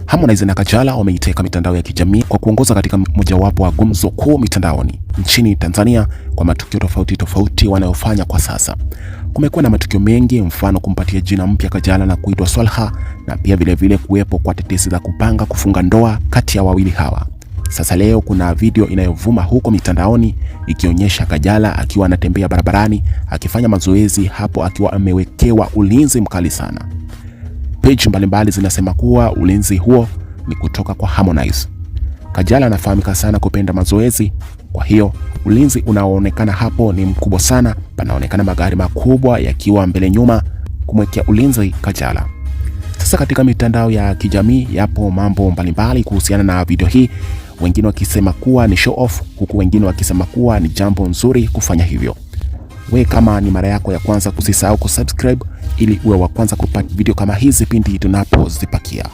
Harmonize na Kajala wameiteka mitandao ya kijamii kwa kuongoza katika mojawapo wa gumzo kuu mitandaoni nchini Tanzania kwa matukio tofauti wanayofanya kwa sasa. Kumekuwa na matukio mengi, mfano kumpatia jina mpya Kajala na kuitwa Swalha, na pia vile kuwepo kwa tetesi za kupanga kufunga ndoa kati ya wawili hawa. Sasa leo kuna video inayovuma huko mitandaoni ikionyesha Kajala akiwa anatembea barabarani akifanya mazoezi, hapo akiwa amewekewa ulinzi mkali sana. Page mbalimbali zinasema kuwa ulinzi huo ni kutoka kwa Harmonize. Kajala anafahamika sana kupenda mazoezi, kwa hiyo ulinzi unaoonekana hapo ni mkubwa sana. Panaonekana magari makubwa yakiwa mbele nyuma kumwekea ulinzi Kajala. Sasa katika mitandao ya kijamii yapo mambo mbalimbali kuhusiana na video hii, wengine wakisema kuwa ni show off, huku wengine wakisema kuwa ni jambo nzuri kufanya hivyo. We kama ni mara yako ya kwanza, usisahau kusubscribe ili uwe wa kwanza kupata video kama hizi pindi tunapozipakia.